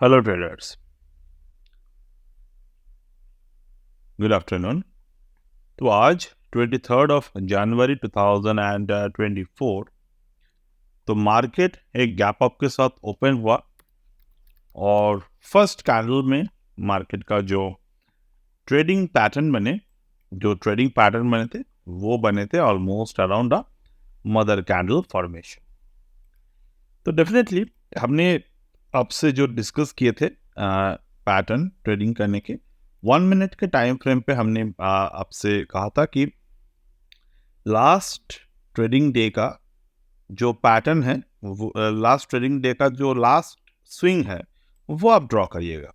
Hello traders, good afternoon. तो आज 23 जनवरी 2024 तो मार्केट एक गैप अप के साथ ओपन हुआ और फर्स्ट कैंडल में मार्केट का जो ट्रेडिंग पैटर्न बने थे वो बने थे almost around a mother candle formation. तो डेफिनेटली हमने आपसे जो डिस्कस किए थे पैटर्न ट्रेडिंग करने के 1 मिनट के टाइम फ्रेम पे हमने आपसे कहा था कि लास्ट ट्रेडिंग डे का जो पैटर्न है लास्ट ट्रेडिंग डे का जो लास्ट स्विंग है वो आप ड्रॉ करिएगा।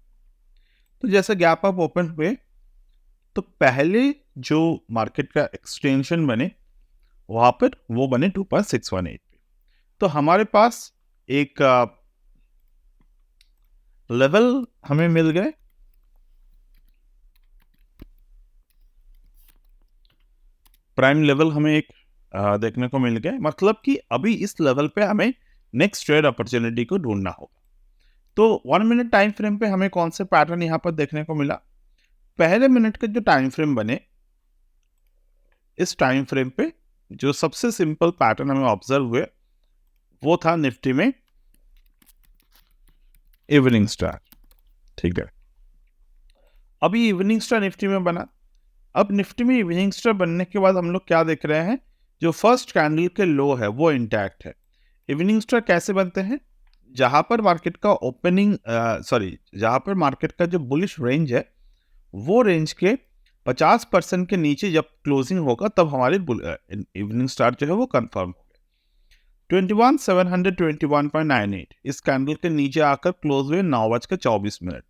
तो जैसे गैप अप ओपन हुए तो पहले जो मार्केट का एक्सटेंशन बने वहां पर वो बने 2.618 पे। तो हमारे पास एक लेवल हमें मिल गए, प्राइम लेवल हमें एक देखने को मिल गए। मतलब कि अभी इस लेवल पे हमें नेक्स्ट ट्रेड अपॉर्चुनिटी को ढूंढना होगा। तो 1 मिनट टाइम फ्रेम पे हमें कौन से पैटर्न यहाँ पर देखने को मिला। पहले मिनट के जो टाइम फ्रेम बने, इस टाइम फ्रेम पे जो सबसे सिंपल पैटर्न हमें ऑब्जर्व हुए वो था निफ्टी में इवनिंग स्टार। ठीक है, अभी इवनिंग स्टार निफ्टी में बना। अब निफ्टी में इवनिंग स्टार बनने के बाद हम लोग क्या देख रहे हैं, जो फर्स्ट कैंडल के लो है वो इंटैक्ट है। इवनिंग स्टार कैसे बनते हैं, जहां पर मार्केट का जहां पर मार्केट का जो बुलिश रेंज है वो रेंज के 50% के नीचे जब क्लोजिंग होगा तब हमारी इवनिंग स्टार जो है वो कंफर्म हो गया। 21,721.98 इस कैंडल के नीचे आकर क्लोज हुए 9:24 पर।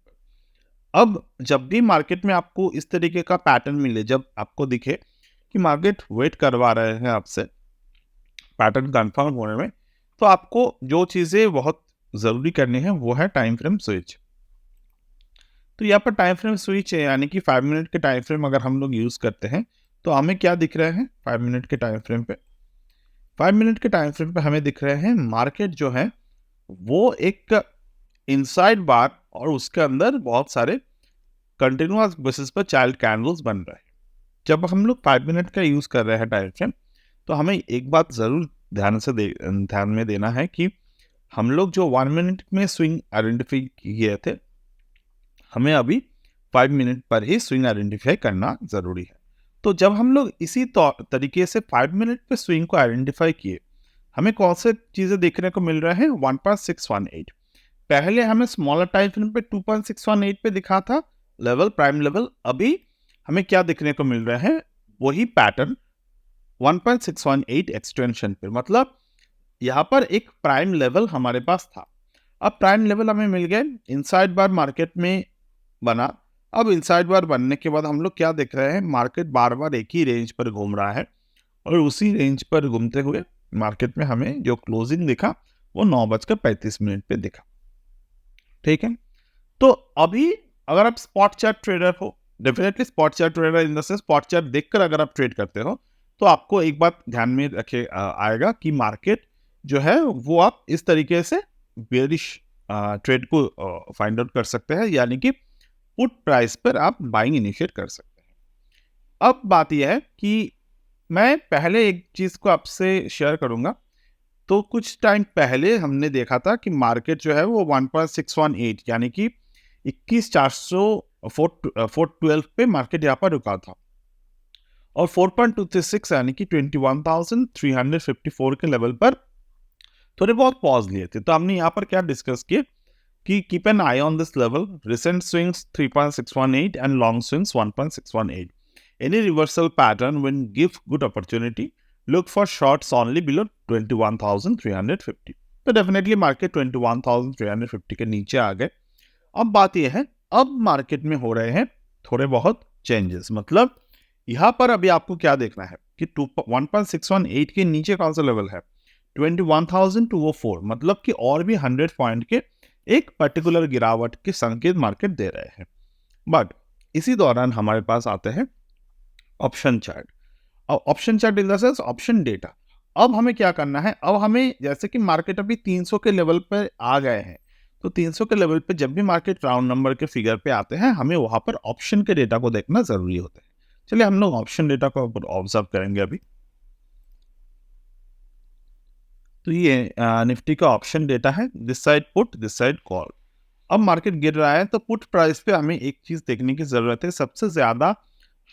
अब जब भी मार्केट में आपको इस तरीके का पैटर्न मिले, जब आपको दिखे कि मार्केट वेट करवा रहे हैं आपसे पैटर्न कंफर्म होने में, तो आपको जो चीजें बहुत जरूरी करनी है वो है टाइम फ्रेम स्विच। तो यहाँ पर टाइम फ्रेम स्विच है, यानी कि 5 मिनट के टाइम फ्रेम अगर हम लोग यूज करते हैं तो हमें क्या दिख रहे हैं 5 मिनट के टाइम फ्रेम पे। 5 मिनट के टाइम फ्रेम पे हमें दिख रहे हैं मार्केट जो है वो एक इनसाइड बार और उसके अंदर बहुत सारे कंटिन्यूअस बेसिस पर चाइल्ड कैंडल्स बन रहे हैं। जब हम लोग 5 मिनट का यूज कर रहे हैं टाइम फ्रेम, तो हमें एक बात जरूर ध्यान में देना है कि हम लोग जो 1 मिनट में स्विंग आइडेंटिफाई किए थे, हमें अभी 5 मिनट पर ही स्विंग आइडेंटिफाई करना जरूरी है। तो जब हम लोग इसी तरीके से 5 मिनट पे स्विंग को आइडेंटिफाई किए, हमें कौन से चीजें देखने को मिल रहे हैं 1.618। पहले हमें स्मॉलर टाइम फ्रेम पे 2.618 पे दिखा था लेवल, प्राइम लेवल। अभी हमें क्या देखने को मिल रहा है, वही पैटर्न 1.618 एक्सटेंशन पे। मतलब यहाँ पर एक प्राइम लेवल हमारे पास था। अब प्राइम लेवल हमें मिल गए, इनसाइड बार मार्केट में बना। अब इनसाइड बार बनने के बाद हम लोग क्या देख रहे हैं, मार्केट बार बार एक ही रेंज पर घूम रहा है और उसी रेंज पर घूमते हुए मार्केट में हमें जो क्लोजिंग दिखा वो 9:35 पे दिखा। ठीक है, तो अभी अगर आप स्पॉट चार्ट ट्रेडर हो, definitely spot chart trader in the sense spot chart देखकर अगर आप ट्रेड करते हो, तो आपको एक बात ध्यान में रखे आएगा कि मार्केट जो है वो आप इस तरीके से बेरिश ट्रेड को फाइंड आउट कर सकते हैं, यानी कि पुट प्राइस पर आप बाइंग इनिशिएट कर सकते हैं। अब बात यह है कि मैं पहले एक चीज को आपसे शेयर करूंगा। तो कुछ टाइम पहले हमने देखा था कि मार्केट जो है वो 1.618 यानी कि 21,400 412 पे मार्केट यहाँ पर रुका था और 4.236 यानी कि 21,354 के लेवल पर थोड़े बहुत पॉज लिए थे। तो हमने यहाँ पर क्या डिस्कस किया कि keep an I on this level, recent swings 3.618 and long swings 1.618। Any reversal pattern when give good opportunity, look for shorts only below 21,350। तो डेफिनेटली मार्केट 21,350 के नीचे आ गए। अब बात यह है, अब मार्केट में हो रहे हैं थोड़े बहुत चेंजेस। मतलब यहाँ पर अभी आपको क्या देखना है कि 1.618 के नीचे कौन सा लेवल है, 21,204। मतलब कि और भी 100 पॉइंट के एक पर्टिकुलर गिरावट के संकेत मार्केट दे रहे हैं। बट इसी दौरान हमारे पास आते हैं option chart. Option chart in the sense option data. अब हमें क्या करना है, अब हमें जैसे कि मार्केट अभी 300 के लेवल पर आ गए हैं, तो 300 के लेवल पे जब भी मार्केट राउंड नंबर के फिगर पे आते हैं, हमें वहां पर ऑप्शन के डेटा को देखना जरूरी होता है। चलिए हम लोग ऑप्शन डेटा को ऑब्जर्व करेंगे अभी। तो ये निफ्टी का ऑप्शन डेटा है, this side put this side call. अब मार्केट गिर रहा है तो पुट प्राइस पे हमें एक चीज देखने की जरूरत है, सबसे ज्यादा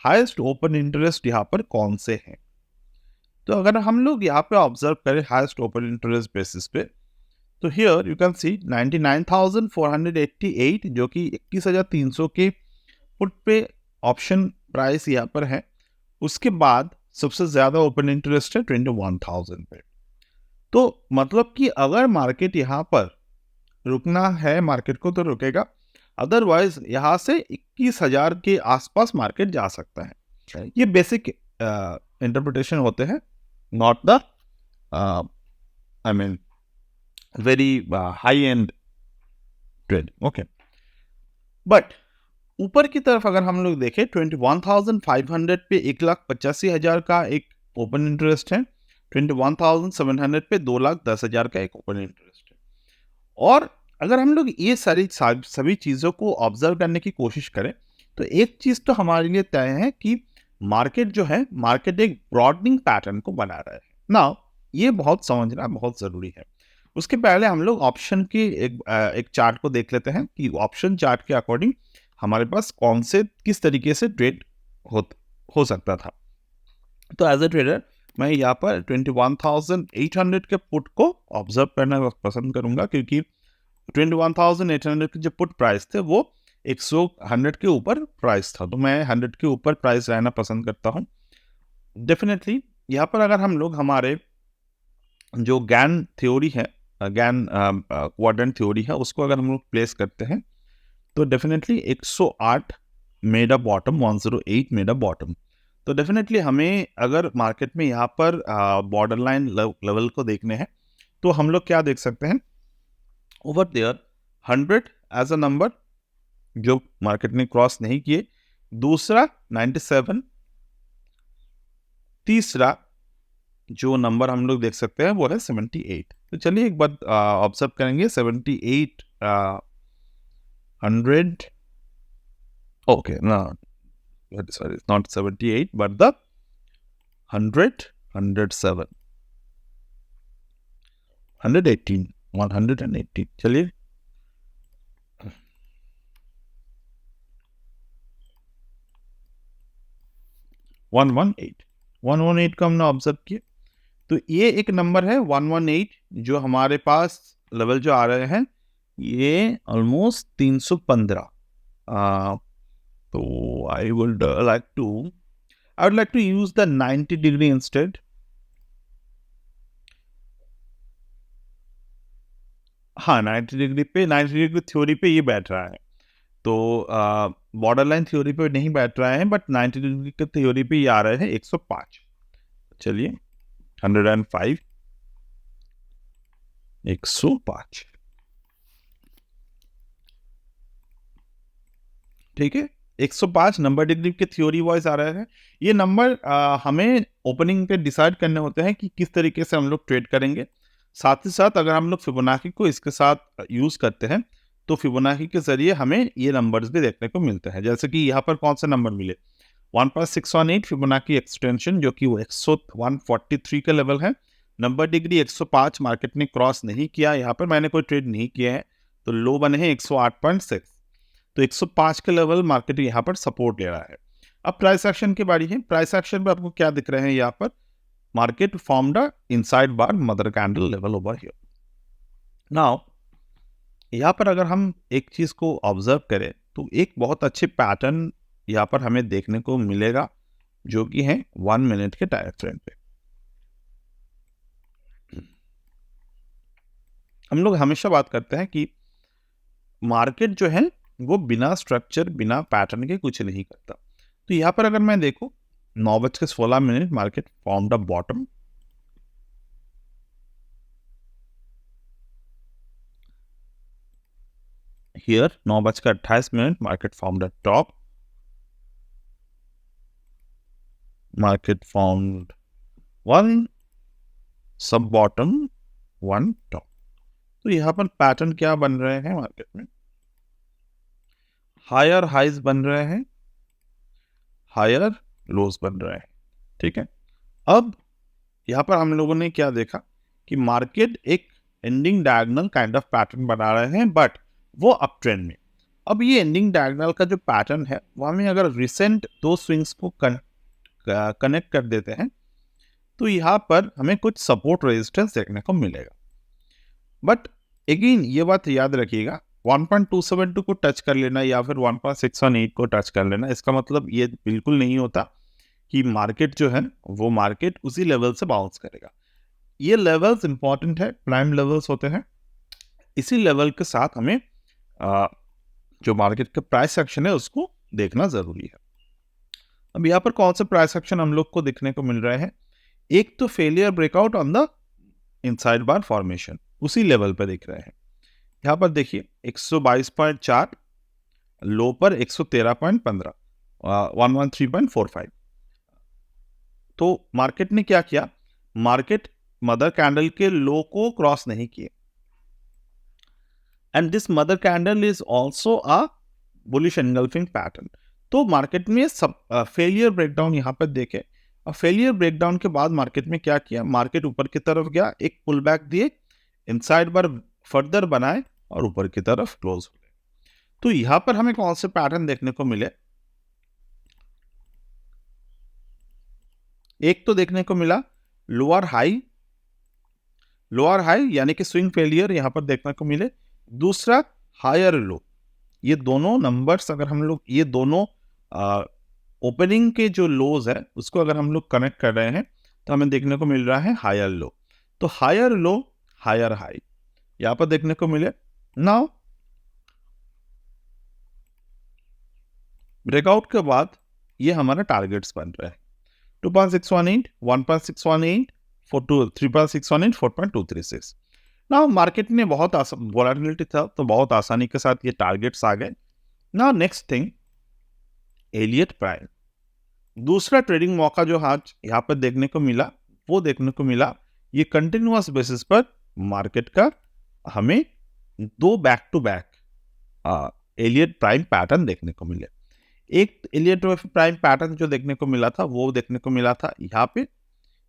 हाईएस्ट ओपन इंटरेस्ट यहाँ पर कौन से हैं। तो अगर हम लोग यहाँ पे ऑब्जर्व करें हाईएस्ट ओपन इंटरेस्ट बेसिस पे, तो हियर यू कैन सी 99,488 जो कि 21,300 के पुट पे ऑप्शन प्राइस यहाँ पर है। उसके बाद सबसे ज्यादा ओपन इंटरेस्ट है 21,000 पे। तो मतलब कि अगर मार्केट यहाँ पर रुकना है मार्केट को तो रुकेगा, अदरवाइज यहाँ से 21,000 के आसपास मार्केट जा सकता है। ये बेसिक इंटरप्रिटेशन होते हैं, not the I mean very high and trade. Okay, but ऊपर की तरफ अगर हम लोग देखें 21,500 पे 1,85,000 का एक ओपन इंटरेस्ट है, 21,700 पे 2,10,000 का एक ओपन इंटरेस्ट है। और अगर हम लोग ये सभी चीज़ों को ऑब्जर्व करने की कोशिश करें तो एक चीज़ तो हमारे लिए तय है कि मार्केट जो है, मार्केट एक ब्रॉडनिंग पैटर्न को बना रहा है ना। ये बहुत समझना बहुत ज़रूरी है। उसके पहले हम लोग ऑप्शन की एक चार्ट को देख लेते हैं कि ऑप्शन चार्ट के अकॉर्डिंग हमारे पास कौन से किस तरीके से ट्रेड हो सकता था। तो एज ए ट्रेडर मैं यहाँ पर 21,800 के पुट को ऑब्जर्व करना पसंद करूंगा, क्योंकि 21,800 के जो पुट प्राइस थे वो 100 के ऊपर प्राइस था, तो मैं 100 के ऊपर प्राइस रहना पसंद करता हूँ। डेफिनेटली यहाँ पर अगर हम लोग हमारे जो गैन थ्योरी है, गैन क्वाड्रेंट थ्योरी है, उसको अगर हम लोग प्लेस करते हैं तो definitely 108 made a bottom, 108 made a bottom. तो डेफिनेटली हमें अगर मार्केट में यहाँ पर बॉर्डर लाइन लेवल को देखने हैं तो हम लोग क्या देख सकते हैं, over there 100 as a number जो मार्केट ने क्रॉस नहीं किए, दूसरा 97, तीसरा जो नंबर हम लोग देख सकते हैं वो है 78। तो चलिए एक बार ऑब्जर्व करेंगे 78 100, okay, no, sorry, it's not 78 but the 100, 107, 118, 118। चलिए 118 को हमने ऑब्जर्व किया। तो ये एक नंबर है 118 जो हमारे पास लेवल जो आ रहे हैं ये ऑलमोस्ट 315। तो I would like to use the 90 degree instead। हाँ, 90 डिग्री थ्योरी पे ये बैठ रहा है, तो बॉर्डर लाइन थ्योरी पे नहीं बैठ रहा है, बट 90 डिग्री के थ्योरी पे ये आ रहे हैं 105। चलिए 105, 105, ठीक है। 105 नंबर डिग्री के थ्योरी वाइज आ रहा है। ये नंबर हमें ओपनिंग पे डिसाइड करने होते हैं कि किस तरीके से हम लोग ट्रेड करेंगे। साथ ही साथ अगर हम लोग फिबोनाची को इसके साथ यूज करते हैं तो फिबोनाची के जरिए हमें ये नंबर्स भी देखने को मिलते हैं। जैसे कि यहाँ पर कौन से नंबर मिले, 1.618 फिबोनाची एक्सटेंशन जो कि 143 का लेवल है। नंबर डिग्री 105 मार्केट ने क्रॉस नहीं किया, यहाँ पर मैंने कोई ट्रेड नहीं किया है, तो लो बने हैं 108.6। तो 105 के लेवल मार्केट यहाँ पर सपोर्ट ले रहा है। अब प्राइस एक्शन की बारी है। प्राइस एक्शन में आपको क्या दिख रहे हैं, यहाँ पर market formed a inside bar mother candle level over here. Now यहाँ पर अगर हम एक चीज को ऑब्जर्व करें तो एक बहुत अच्छे पैटर्न यहाँ पर हमें देखने को मिलेगा जो कि है 1 मिनट के टाइम फ्रेम पे। हम लोग हमेशा बात करते हैं कि मार्केट जो है वो बिना स्ट्रक्चर बिना पैटर्न के कुछ नहीं करता। तो यहाँ पर अगर मैं देखूं 9:16 market formed a bottom, here 9:28 market formed a top, market formed 1 सब बॉटम 1 टॉप। तो यहाँ पर पैटर्न क्या बन रहे हैं मार्केट में, हायर हाइज बन रहे हैं, हायर लोज बन रहे हैं। ठीक है, अब यहाँ पर हम लोगों ने क्या देखा कि मार्केट एक ending diagonal kind of pattern बना रहे हैं, बट वो अप ट्रेंड में। अब ये एंडिंग डायगोनल का जो पैटर्न है वो हमें अगर रिसेंट दो स्विंग्स को कनेक्ट कर देते हैं तो यहाँ पर हमें कुछ सपोर्ट रेजिस्टेंस देखने को मिलेगा। बट अगेन ये बात याद रखिएगा, 1.272 को टच कर लेना या फिर 1.618 को टच कर लेना, इसका मतलब ये बिल्कुल नहीं होता कि मार्केट जो है वो मार्केट उसी लेवल से बाउंस करेगा। ये लेवल्स इंपॉर्टेंट है, प्राइम लेवल्स होते हैं। इसी लेवल के साथ हमें जो मार्केट का प्राइस एक्शन है उसको देखना जरूरी है। अब यहाँ पर कौन से प्राइस एक्शन हम लोग को देखने को मिल रहे हैं, एक तो failure breakout on the inside bar formation, उसी लेवल पर दिख रहे हैं। यहाँ पर देखिए 122.4, लो पर 113.15, 113.45। तो मार्केट ने क्या किया, मार्केट मदर कैंडल के लो को क्रॉस नहीं किए, and this mother candle is also a bullish engulfing pattern. तो मार्केट में सब फेलियर ब्रेकडाउन यहाँ पर देखे, और फेलियर ब्रेकडाउन के बाद मार्केट में क्या किया, मार्केट ऊपर की तरफ गया, एक पुल बैक दिए, इनसाइड बार फर्दर बनाए और ऊपर की तरफ क्लोज हो गए। तो यहां पर हमें कौन से पैटर्न देखने को मिले, एक तो देखने को मिला लोअर हाई यानी कि स्विंग फेलियर यहां पर देखने को मिले, दूसरा हायर लो। ये दोनों नंबर्स अगर हम लोग ये दोनों ओपनिंग के जो लोज है उसको अगर हम लोग कनेक्ट कर रहे हैं तो हमें देखने को मिल रहा है हायर लो। तो हायर लो हायर हाई यहां पर देखने को मिले। नाउ ब्रेकआउट के बाद ये हमारा टारगेट्स बन रहे हैं 2.618, 1.618, 3.618, 4.236। ना मार्केट में बहुत वोलेटिलिटी था तो बहुत आसानी के साथ ये टारगेट्स आ गए। ना नेक्स्ट थिंग, एलियट प्राइम, दूसरा ट्रेडिंग मौका जो आज यहाँ पर देखने को मिला वो देखने को मिला, ये कंटिन्यूअस बेसिस पर मार्केट का हमें दो back to back Elliott prime pattern देखने को मिले। एक एलियट प्राइम पैटर्न जो देखने को मिला था वो देखने को मिला था यहाँ पे,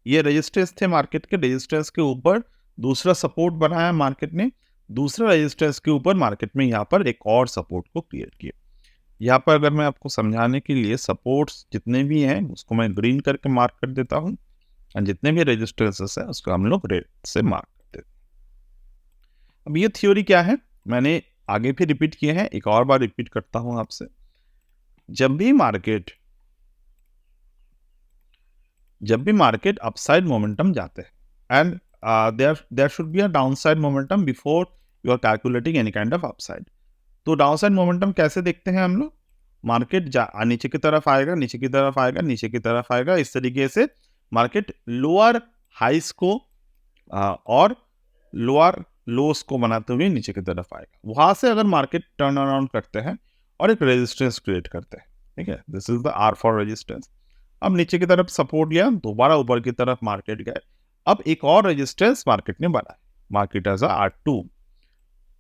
ये रेजिस्टेंस थे मार्केट के, रेजिस्टेंस के ऊपर दूसरा सपोर्ट बनाया मार्केट ने, दूसरा रेजिस्टेंस के ऊपर मार्केट में यहाँ पर एक और सपोर्ट को क्रिएट किया। यहाँ पर अगर मैं आपको समझाने के लिए सपोर्ट्स जितने भी हैं उसको मैं ग्रीन करके मार्क कर देता हूँ, और जितने भी रेजिस्टेंसेस है उसको हम लोग रेड से मार्क कर देते हैं। अब ये थ्योरी क्या है मैंने आगे भी रिपीट किए हैं, एक और बार रिपीट करता हूं आपसे। जब भी मार्केट अपसाइड मोमेंटम जाते हैं and there should be a downside momentum before you are calculating any kind of upside. तो डाउनसाइड मोमेंटम कैसे देखते हैं हम लोग, मार्केट नीचे की तरफ आएगा, नीचे की तरफ आएगा, नीचे की तरफ आएगा, इस तरीके से मार्केट लोअर हाइस को और लोअर लोस को बनाते हुए नीचे की तरफ आएगा। वहां से अगर मार्केट टर्न अराउंड करते हैं और एक रेजिस्टेंस क्रिएट करते हैं, ठीक है, this is the R for resistance. अब नीचे की तरफ सपोर्ट लिया, दोबारा ऊपर की तरफ मार्केट गए, अब एक और रेजिस्टेंस मार्केट ने बनाया, मार्केट एज R2।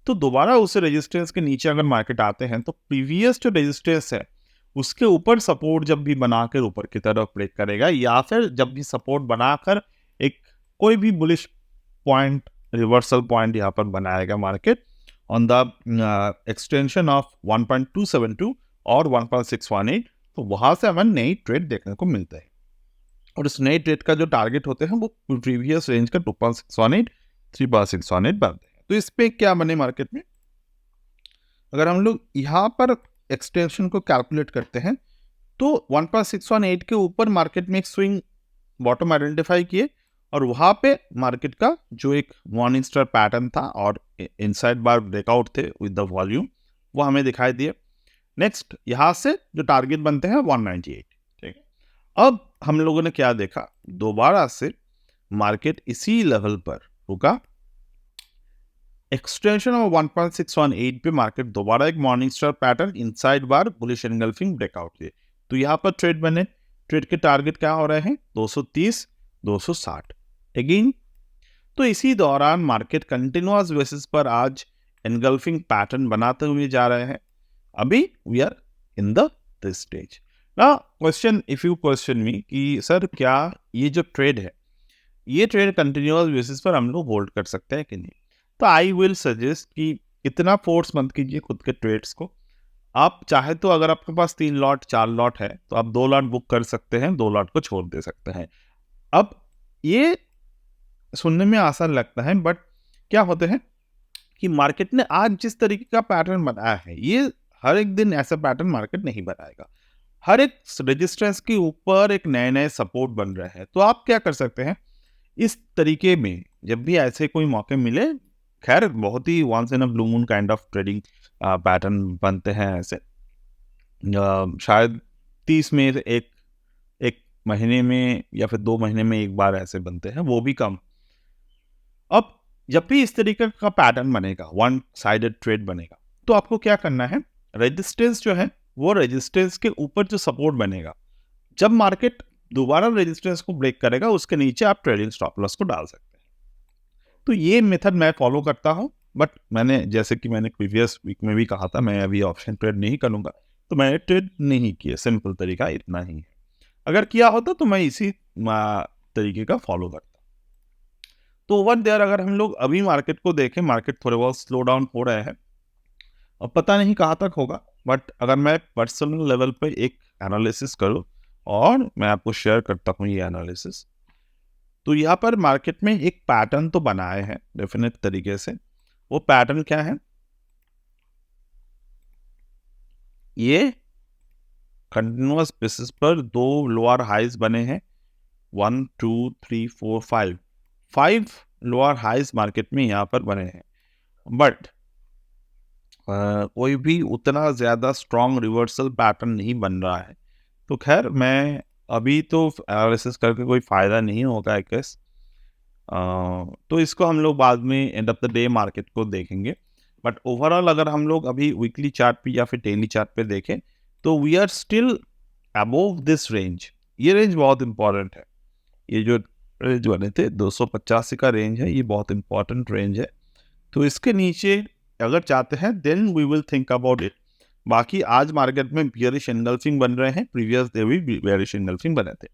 तो दोबारा उस रेजिस्टेंस के नीचे अगर मार्केट आते हैं तो प्रीवियस जो रेजिस्टेंस है उसके ऊपर सपोर्ट जब भी बनाकर ऊपर की तरफ ब्रेक करेगा, या फिर जब भी सपोर्ट बनाकर एक कोई भी बुलिश पॉइंट, रिवर्सल पॉइंट यहाँ पर बनाएगा market on the extension of 1.272 और 1.618, तो वहां से हमें नई ट्रेड देखने को मिलता है। और इस नई ट्रेड का जो टारगेट होते हैं वो प्रीवियस रेंज का 2.618, 3.618 बनते हैं। तो इस पे क्या बने मार्केट में, अगर हम लोग यहाँ पर एक्सटेंशन को कैलकुलेट करते हैं तो 1.618 के ऊपर मार्केट में एक स्विंग बॉटम आइडेंटिफाई किए, और वहां पे मार्केट का जो एक मॉर्निंग स्टार पैटर्न था और इनसाइड बार ब्रेकआउट थे विद द वॉल्यूम वो हमें दिखाई दिए। नेक्स्ट यहाँ से जो टारगेट बनते हैं 198, ठीक है। अब हम लोगों ने क्या देखा, दोबारा से मार्केट इसी लेवल पर रुका, एक्सटेंशन ऑफ 1.618 पे मार्केट दोबारा एक मॉर्निंग स्टार पैटर्न इनसाइड बार बुलिश एनगल्फिंग ब्रेकआउट दिए, तो यहाँ पर ट्रेड बने। ट्रेड के टारगेट क्या हो रहे हैं 230, 260 अगेन। तो इसी दौरान मार्केट कंटिन्यूअस बेसिस पर आज एनगल्फिंग पैटर्न बनाते हुए जा रहे हैं। अभी we are in the this stage. Now question, if you question me कि सर क्या ये जो ट्रेड है, ये ट्रेड कंटिन्यूअस बेसिस पर हम लोग होल्ड कर सकते हैं कि नहीं, तो आई विल सजेस्ट कि इतना फोर्स मत कीजिए खुद के ट्रेड्स को। आप चाहे तो अगर आपके पास 3 लॉट 4 लॉट है तो आप 2 लॉट बुक कर सकते हैं, 2 लॉट को छोड़ दे सकते हैं। अब ये सुनने में आसान लगता है, बट क्या होते हैं कि मार्केट ने आज जिस तरीके का पैटर्न बनाया है, ये हर एक दिन ऐसा पैटर्न मार्केट नहीं बनाएगा। हर एक रेजिस्टेंस के ऊपर एक नए नए सपोर्ट बन रहे हैं। तो आप क्या कर सकते हैं इस तरीके में, जब भी ऐसे कोई मौके मिले, खैर बहुत ही once in a blue moon kind of trading pattern बनते हैं ऐसे, शायद 30 में एक एक महीने में या फिर 2 महीने में एक बार ऐसे बनते हैं, वो भी कम। अब जब भी इस तरीके का पैटर्न बनेगा, वन साइडेड ट्रेड बनेगा, तो आपको क्या करना है, रेजिस्टेंस जो है वो रेजिस्टेंस के ऊपर जो सपोर्ट बनेगा, जब मार्केट दोबारा रेजिस्टेंस को ब्रेक करेगा उसके नीचे आप ट्रेडिंग स्टॉप लॉस को डाल सकते हैं। तो ये मेथड मैं फॉलो करता हूं, बट मैंने जैसे कि मैंने प्रीवियस वीक में भी कहा था, मैं अभी ऑप्शन ट्रेड नहीं करूंगा, तो मैंने ट्रेड नहीं किया। सिंपल तरीका इतना ही है। अगर किया होता तो मैं इसी तरीके का फॉलो करता। तो ओवर देयर अगर हम लोग अभी मार्केट को देखें, मार्केट थोड़े बहुत स्लो डाउन हो रहे हैं, अब पता नहीं कहाँ तक होगा, बट अगर मैं पर्सनल लेवल पे एक एनालिसिस करूँ और मैं आपको शेयर करता हूँ ये एनालिसिस, तो यहाँ पर मार्केट में एक पैटर्न तो बनाए हैं डेफिनेट तरीके से। वो पैटर्न क्या है, ये कंटिन्यूअस बेसिस पर 2 लोअर हाइज बने हैं, 1 2 3 4 5 लोअर हाइज मार्केट में यहाँ पर बने हैं, बट कोई भी उतना ज़्यादा स्ट्रॉन्ग रिवर्सल पैटर्न नहीं बन रहा है। तो खैर मैं अभी तो एनालिसिस करके कोई फ़ायदा नहीं होगा आई गेस। तो इसको हम लोग बाद में end of the day market को देखेंगे। बट ओवरऑल अगर हम लोग अभी वीकली चार्ट पे या फिर डेली चार्ट पे देखें, तो we are still above this range. ये रेंज बहुत इंपॉर्टेंट है। ये जो रेंज बने थे 285 का रेंज है, ये बहुत इंपॉर्टेंट रेंज है। तो इसके नीचे अगर चाहते हैं then we will think about it. बाकी आज मार्केट में बियरिश एनगल्फिंग बन रहे हैं, प्रीवियस डे भी बियरिश एनगल्फिंग बने थे।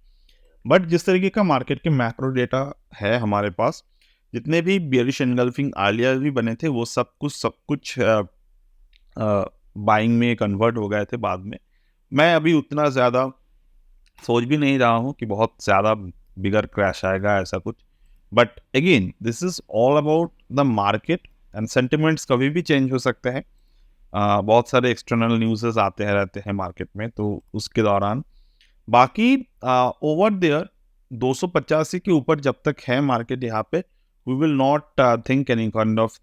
बट जिस तरीके का मार्केट के मैक्रो डेटा है हमारे पास, जितने भी बियरिश एनगल्फिंग आलिया भी बने थे वो सब कुछ बाइंग में कन्वर्ट हो गए थे बाद में। मैं अभी उतना ज़्यादा सोच भी नहीं रहा हूँ कि बहुत ज़्यादा बिगर क्रैश आएगा ऐसा कुछ। But again this is all about the market and sentiments कभी भी चेंज हो सकते हैं। बहुत सारे एक्सटर्नल न्यूज़ आते हैं रहते हैं मार्केट में, तो उसके दौरान बाकी ओवर देयर 285 के ऊपर जब तक है मार्केट यहाँ पे, we will not think any kind of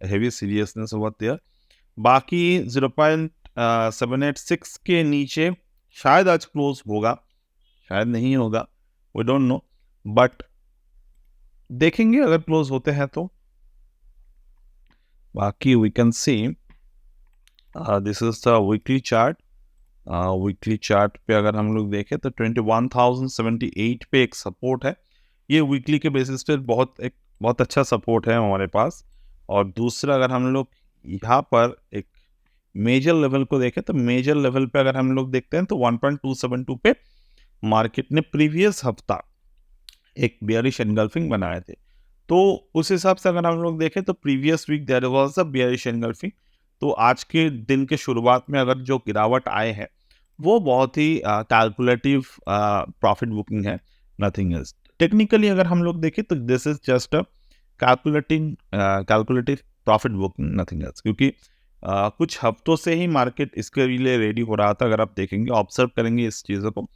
heavy seriousness over there. बाकी 0.786 के नीचे शायद आज क्लोज होगा, शायद नहीं होगा, वी डोंट नो, बट देखेंगे अगर क्लोज होते हैं तो। बाकी we can see this is the weekly chart. Weekly chart पे अगर हम लोग देखें तो 21,078 पे एक सपोर्ट है। ये वीकली के बेसिस पे बहुत अच्छा सपोर्ट है हमारे पास। और दूसरा अगर हम लोग यहाँ पर एक मेजर लेवल को देखें, तो मेजर लेवल पे अगर हम लोग देखते हैं तो 1.272 पे मार्केट ने प्रीवियस हफ्ता एक बेयरिश एनगल्फिंग बनाए थे। तो उस हिसाब से अगर हम लोग देखें तो previous week there was a bearish engulfing. तो आज के दिन के शुरुआत में अगर जो गिरावट आए हैं वो बहुत ही कैलकुलेटिव प्रॉफिट बुकिंग है, नथिंग एल्स। टेक्निकली अगर हम लोग देखें तो this is just a calculative profit booking, nothing else. क्योंकि कुछ हफ्तों से ही मार्केट इसके लिए रेडी हो रहा था। अगर आप देखेंगे, ऑब्जर्व करेंगे इस चीज़ों को,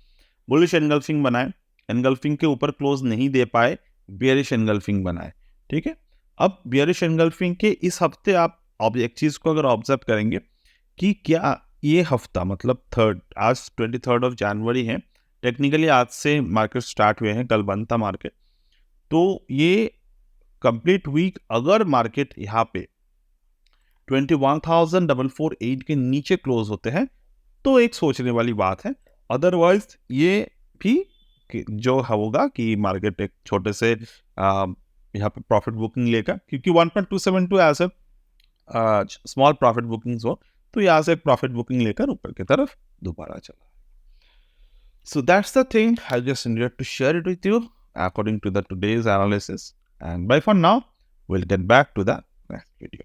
बुलिश एनगल्फिंग बनाए, एनगल्फिंग के ऊपर क्लोज नहीं दे पाए, बियरिश एनगल्फिंग बनाए। ठीक है, अब बियरिश एनगल्फिंग के इस हफ्ते आप एक चीज़ को अगर ऑब्जर्व करेंगे कि क्या ये हफ्ता मतलब आज 23 ऑफ जनवरी है, टेक्निकली आज से मार्केट स्टार्ट हुए हैं, कल बंद था मार्केट। तो ये कंप्लीट वीक अगर मार्केट यहाँ पे 21,448 के नीचे क्लोज होते हैं तो एक सोचने वाली बात है। अदरवाइज ये भी जो होगा कि मार्केट एक छोटे से यहाँ पे प्रॉफिट बुकिंग लेगा, क्योंकि 1.272 as a small profit bookings हो, तो यहाँ से प्रॉफिट बुकिंग लेकर ऊपर की तरफ दोबारा चला. So that's the thing. I just needed to share it with you according to the today's analysis. And bye for now. We'll get back to the next video.